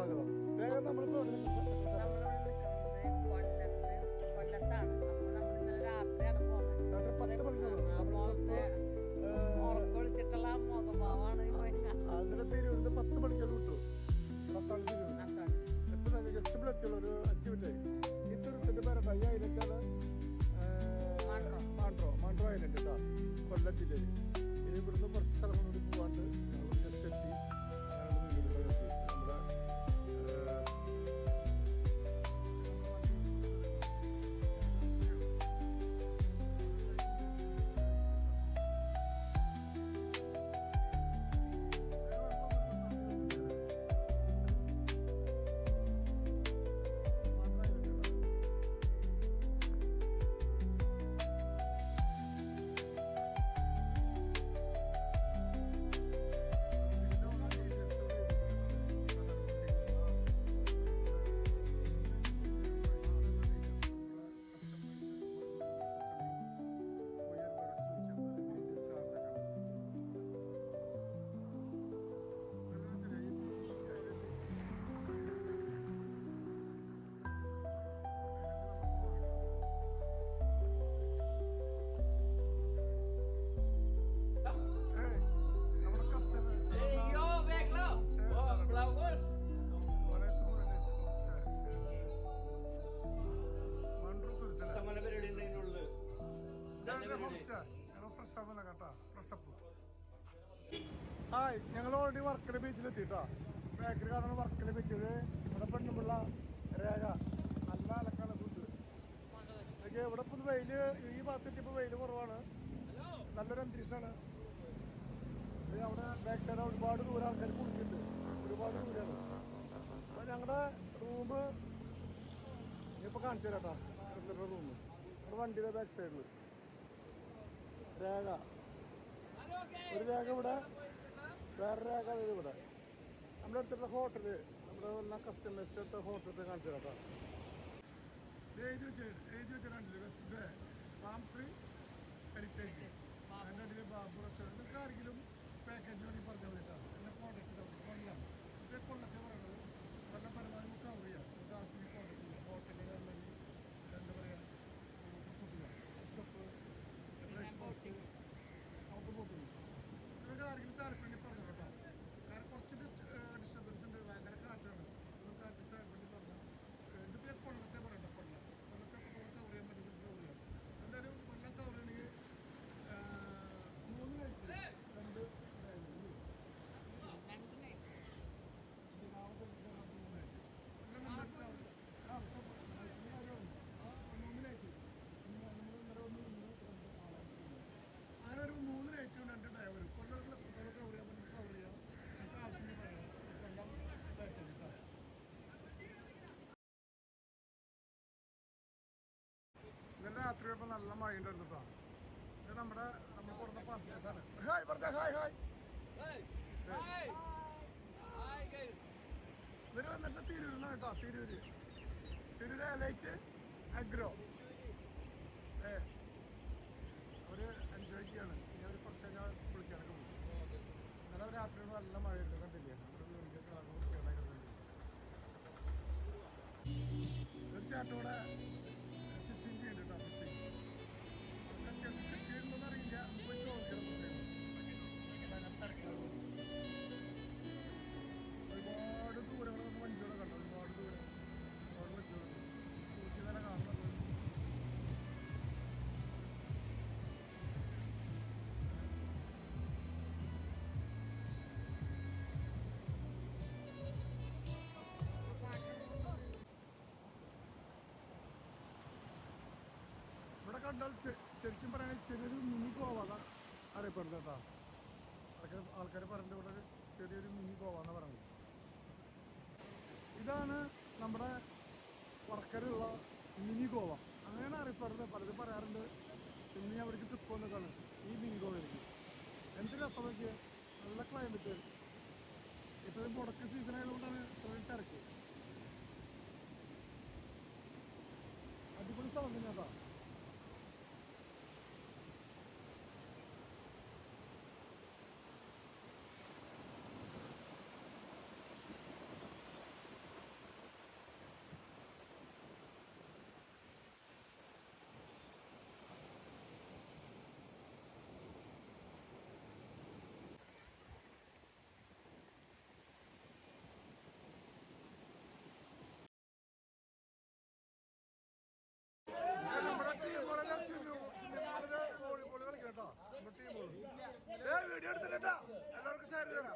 സ്വാഗതം. വേഗം നമ്മളിപ്പോ കൊല്ലത്താണ്. അപ്പൊ നമ്മൾ ഇന്നലെ രാത്രിയാണ് ഉറക്കൊളിച്ചിട്ടുള്ള മുഖഭാവമാണ് അതിന് തിരൂരിന്ന് 10 മണിക്കാണ് വിട്ടു. 10 തിരൂർ ജസ്റ്റ് ഇവിടെ എത്തിയുള്ളൂ. ഒരു 5 മിനിറ്റായി. ഈ തുരുത്തിന്റെ പേരട്ടോ ഈ ഐലൻഡാണ് മാണ്ട്രോ ഐലൻഡ് കേട്ടോ, കൊല്ലം ജില്ലയിൽ. ഇനി ഇവിടുന്ന് കുറച്ച് സ്ഥലങ്ങളോട് പോകാണ്ട് ഞങ്ങൾ ജസ്റ്റ് എത്തി. ഹായ്, ഞങ്ങൾ ഓൾറെഡി വർക്കല ബീച്ചിലെത്തിട്ടോ. ബേക്കറി കാണാൻ വർക്കല ബീച്ചത്. ഇവിടെ പെണ്ണുമുള്ള രേഖ നല്ല അലക്കാണ് ഫുഡ്. അതൊക്കെ ഇവിടെ ഇപ്പം വെയില്, ഈ ഭാഗത്തെത്തിയപ്പോൾ വെയിൽ കുറവാണ്, നല്ലൊരു അന്തരീക്ഷമാണ്. അവിടെ ബാക്ക് സൈഡ് ഒരുപാട് ദൂരം ആൾക്കാർ കുളിച്ചിട്ടുണ്ട്, ഒരുപാട് ദൂരമാണ്. അപ്പോൾ ഞങ്ങളുടെ റൂം ഇപ്പോൾ കാണിച്ചു തരാം കേട്ടോ. റൂം നമ്മുടെ വണ്ടിയുടെ ബാക്ക് സൈഡിൽ രേഖ, ഒരു രേഖ ഇവിടെ, വേറെ രേഖ ഇവിടെ. നമ്മുടെ അടുത്തുള്ള ഹോട്ടല്, നമ്മുടെ എല്ലാ കസ്റ്റമേഴ്സ് എടുത്ത ഹോട്ടലിൽ കാണിച്ചു തരാം കേട്ടോ. എഴുതി വെച്ചിട്ടുണ്ട് വെസ്റ്റ് ഫാം ഫ്രീ ഹെറിറ്റേജ്. അതിൻ്റെ അടിയിൽ ബാബു റെസ്റ്റോറൻറ്റ്. നിങ്ങൾക്ക് ആരെങ്കിലും പാക്കേജ് വേണ്ടി പറഞ്ഞാൽ മതിട്ടാണ്. എൻ്റെ കോൺടാക്ട് കൊല്ലം, ഇത് കൊല്ലത്തെ പറയുന്നത്. കൊല്ലം പരമാവധി നമുക്ക് കവർ ചെയ്യാം. നമുക്ക് ആവശ്യം കോൺടാക്ട് ചെയ്യാം. ഹോട്ടലിൽ അല്ലെങ്കിൽ എന്താ പറയുക, ഔട്ട് പോകുന്നു. നിങ്ങൾക്ക് ആരെങ്കിലും താല്പര്യം പറഞ്ഞു കേട്ടോ. കാരണം കുറച്ച് ഡിസ്റ്റർബൻസ് ഉണ്ട്, ഭയങ്കര കാറ്റാണ്. നിങ്ങൾക്ക് ആർക്കും താല്പര്യം പറഞ്ഞാൽ ഇതിപ്പോൾ കൊല്ലത്തെ പറയണ്ട, കൊല്ലത്തെ കവർ ചെയ്യാൻ പറ്റും, കവർ ചെയ്യാം. എന്തായാലും കൊല്ലം കവർ ചെയ്യണമെങ്കിൽ 3 നൈറ്റ് 2 അങ്ങനെ ഒരു 3 നൈറ്റും 2 ഡേ വരും. കൊല്ലത്തിൽ എത്രത്തോളം കവർ ചെയ്യാൻ പറ്റും കവർ ചെയ്യാം. നമുക്ക് ആവശ്യം പറയാം. കൊല്ലം പാക്കേജ് കേട്ടോ. ഇന്നലെ രാത്രി ഇപ്പോൾ നല്ല മഴയുണ്ട് കേട്ടോ. ഇത് നമ്മൾ കൊടുത്ത പാസഞ്ചേഴ്സാണ്. ഹായ് പറഞ്ഞ ഹായ് ഹായ്. ഇവർ വന്നിട്ട് തിരൂരിലാണ് കേട്ടോ. തിരൂർ ലൈറ്റ് അഗ്രോ. അവർ എൻജോയ് ചെയ്യാണ്. ഇനി അവർ കുറച്ച് കഴിഞ്ഞാൽ കുളിക്കാനൊക്കെ പോകും. ഇന്നലെ രാത്രി നല്ല മഴയുണ്ട്, കണ്ടില്ലേ? നമ്മുടെ വീടിൻ്റെ തീർച്ചയായിട്ടും ഇവിടെ സ്റ്റിച്ചിങ് ചെയ്യുന്നുണ്ട് കേട്ടോ. സ്റ്റിച്ചിങ് ചെയ്യുന്നതെന്ന് അറിയില്ല, പോയി ചോദിക്കണം. ഒരുപാട് ദൂരങ്ങൾ വന്ന് വണ്ടികളെ കണ്ടു, ഒരുപാട് വണ്ടികൾ സ്കൂട്ടി തന്നെ കാണുന്നത്. ഇവിടെ കണ്ടാൽ ശരിക്കും പറയുകയാണെങ്കിൽ ചെറിയൊരു മിനി ഗോവ അറിയപ്പെടുന്നത് കേട്ടോ. അതൊക്കെ ആൾക്കാർ പറഞ്ഞിട്ട് ഇവിടെ ഒരു ചെറിയൊരു മിനി ഗോവ എന്ന് പറയുന്നത്. ഇതാണ് നമ്മുടെ വർക്കലുള്ള മിനി ഗോവ, അങ്ങനെയാണ് അറിയപ്പെടുന്നത്. പലരും പറയാറുണ്ട് ഇനി അവർക്ക് ട്രിപ്പ് വന്നതാണ് ഈ മിനി ഗോവയിലേക്ക്. എന്ത് രസം നോക്കിയ, നല്ല ക്ലൈമറ്റ്. ഇപ്പോൾ മുടക്ക് സീസൺ ആയതുകൊണ്ടാണ് ചെറിയ തിരക്ക്. അടിപൊളി സ്ഥലം തന്നെ കേട്ടോ. വീഡിയോ എടുത്തിട്ടാ എല്ലാവർക്കും ഷെയർ ചെയ്ത് തരാം.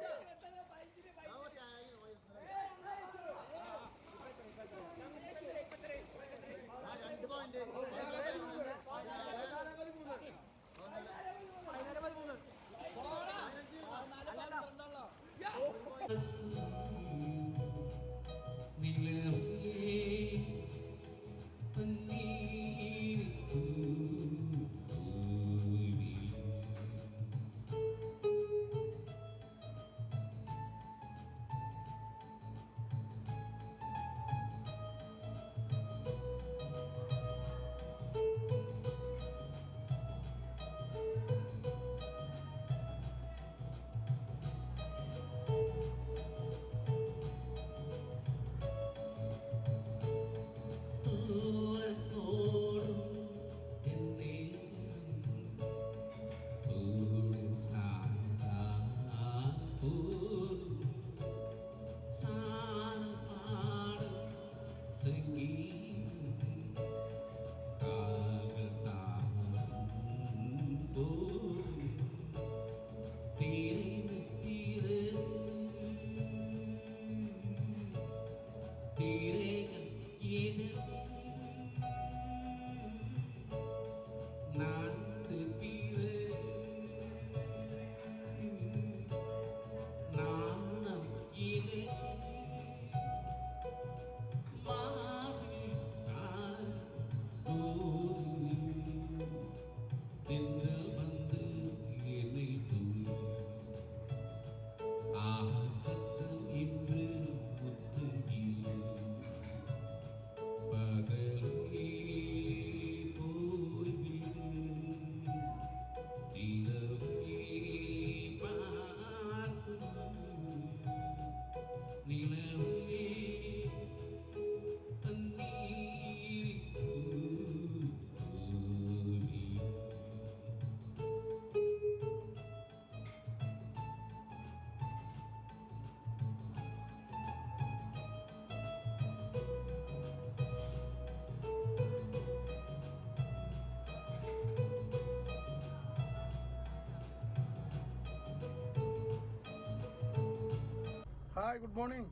Hi, good morning.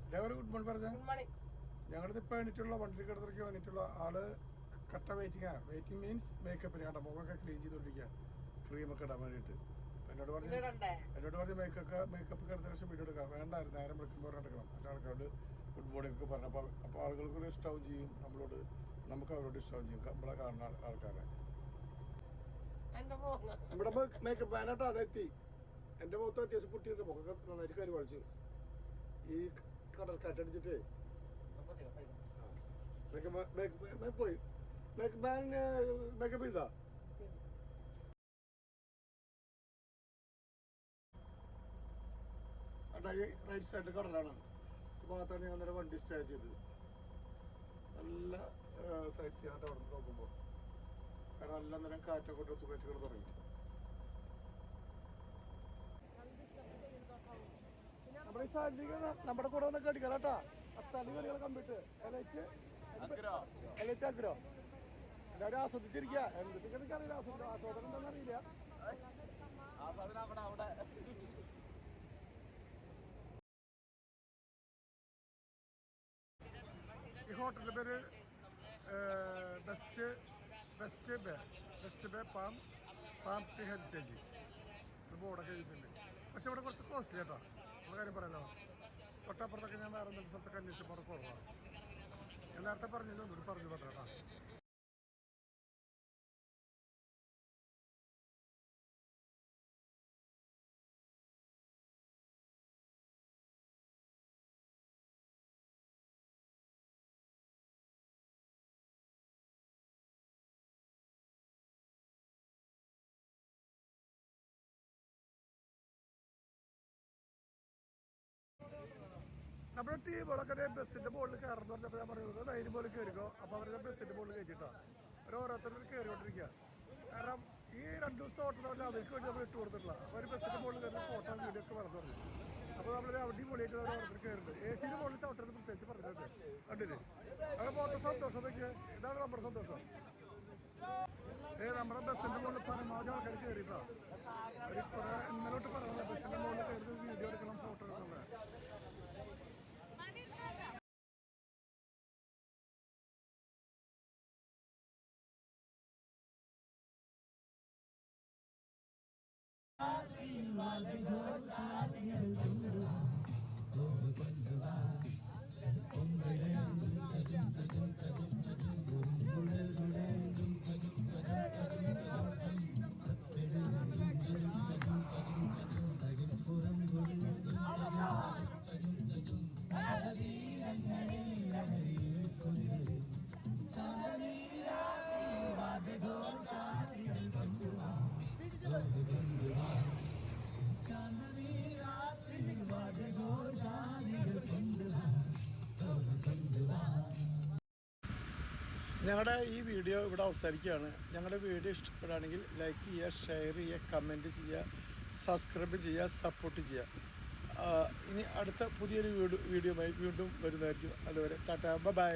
എല്ലാവരും ഗുഡ് മോർണിംഗ് പറഞ്ഞ. ഞങ്ങളിത് ഇപ്പോൾ എണീറ്റുള്ള വണ്ടി കിടത്തിറക്കി വന്നിട്ടുള്ള ആള് കട്ട വെയിറ്റിംഗ് മീൻസ് മേക്കപ്പിന് കേട്ടോ. മുഖമൊക്കെ ക്ലീൻ ചെയ്തോണ്ടിരിക്കുക, ക്രീമൊക്കെ ഇടാൻ വേണ്ടിയിട്ട്. എന്നോട് പറഞ്ഞ് മേക്കപ്പ് കിടന്ന ശേഷം വീഡിയോ എടുക്കാം. വേണ്ടായിരുന്നു, നേരം വിളിക്കുമ്പോൾ എടുക്കണം. എല്ലാ ആൾക്കാരോട് ഗുഡ് മോർണിംഗ് ഒക്കെ പറഞ്ഞപ്പോൾ അപ്പോൾ ആളുകൾക്കൊരു ഇഷ്ടവും ചെയ്യും നമ്മളോട്, നമുക്ക് അവരോട് ഇഷ്ടവും ചെയ്യും നമ്മളെ കാണുന്ന ആൾക്കാരെ. നമ്മുടെ മേക്കപ്പ് വേനാട്ടോ അതെത്തി. എൻ്റെ മുഖത്ത് അത്യാവശ്യം പൊട്ടിയിട്ട് മുഖമൊക്കെ നന്നായിട്ട് കരി വളിച്ചു. ഈ കടൽ കാറ്റടിച്ചിട്ട് പോയി മേക്കപ്പ് ചെയ്താ. റൈറ്റ് സൈഡിൽ കടലാണ്. ഈ ഭാഗത്താണ് ഞാൻ അന്നേരം വണ്ടി സ്റ്റേ ചെയ്തത്. നല്ല സൈഡ് ചെയ്യാണ്ട് അവിടെ നിന്ന് നോക്കുമ്പോൾ കാരണം നല്ല നേരം കാറ്റൊക്കെ കൊണ്ട് സുഖമായിട്ട് തുടങ്ങി. നമ്മുടെ ഈ സൈഡിലേക്ക് നമ്മുടെ കൂടെ വന്നൊക്കെ അടിക്കണം കേട്ടാ. അത്താലി കളികളെ കമ്പിട്ട് എലൈറ്റ് ആഗ്രോ എല്ലാവരും ആസ്വദിച്ചിരിക്കുക. എന്തൊക്കെ അറിയില്ല, ആസ്വാദനം എന്താണെന്ന് അറിയില്ല. ഈ ഹോട്ടലിന്റെ പേര് best bay palm two heritage ബോർഡൊക്കെ എഴുതിയിട്ടുണ്ട്. പക്ഷെ ഇവിടെ കുറച്ച് കോസ്റ്റ്ലി കേട്ടോ, ഉള്ള കാര്യം പറയാലോ. തൊട്ടപ്പുറത്തൊക്കെ ഞാൻ വേറെ എന്തെങ്കിലും സ്ഥലത്തൊക്കെ അന്വേഷിച്ചപ്പോൾ അവിടെ കുറവാണ്. ഞാൻ നേരത്തെ പറഞ്ഞില്ല, ഒന്നുകൂടി പറഞ്ഞു പറ്റാ കേട്ടോ. നമ്മുടെ ടീമുകളൊക്കെ ബസ്സിന്റെ മുകളിൽ കയറുന്ന പറഞ്ഞപ്പോൾ ഞാൻ പറയുന്നത് ലൈൻ പോലെ കയറിക്കോ. അപ്പോൾ അവരുടെ ബസ്സിന്റെ മുകളിൽ കയറ്റിട്ടോ ഓരോരുത്തരും കയറിക്കൊണ്ടിരിക്കുക. കാരണം ഈ 2 ദിവസത്തെ ഹോട്ടൽ പറഞ്ഞാൽ അവർക്ക് വേണ്ടി നമ്മൾ ഇട്ട് കൊടുത്തിട്ടില്ല. അപ്പോൾ ഒരു ബസ്സിന്റെ മുകളിൽ കയറുന്ന ഫോട്ടോ വീഡിയോ ഒക്കെ പറഞ്ഞു പറഞ്ഞു. അപ്പോൾ നമ്മൾ അവിടെ പൊളിയായിട്ട് ഓരോരുത്തർ കയറുന്നുണ്ട്. AC യുടെ മുകളിൽ ചവിട്ടരുത് പ്രത്യേകിച്ച് പറഞ്ഞിട്ടുണ്ട്. കണ്ടില്ലേ? അങ്ങനെ പോകുന്ന സന്തോഷം നോക്കിയേ, ഇതാണ് നമ്മുടെ സന്തോഷം. നമ്മുടെ ബസ്സിന്റെ മുകളിൽ പരമാവധി ആൾക്കാർ കയറിയിട്ടാ. ഇന്നലോട്ട് പറയുന്നത് ബസ്സിന്റെ മുകളിൽ കയറി വീഡിയോ എടുക്കണം, ഫോട്ടോ എടുക്കണം. ഞങ്ങളുടെ ഈ വീഡിയോ ഇവിടെ അവസാനിക്കുകയാണ്. ഞങ്ങളുടെ വീഡിയോ ഇഷ്ടപ്പെടുകയാണെങ്കിൽ ലൈക്ക് ചെയ്യുക, ഷെയർ ചെയ്യുക, കമൻറ്റ് ചെയ്യുക, സബ്സ്ക്രൈബ് ചെയ്യുക, സപ്പോർട്ട് ചെയ്യുക. ഇനി അടുത്ത പുതിയൊരു വീഡിയോയുമായി വീണ്ടും വരുന്നതായിരിക്കും. അതുവരെ ടാറ്റാ, ബൈ.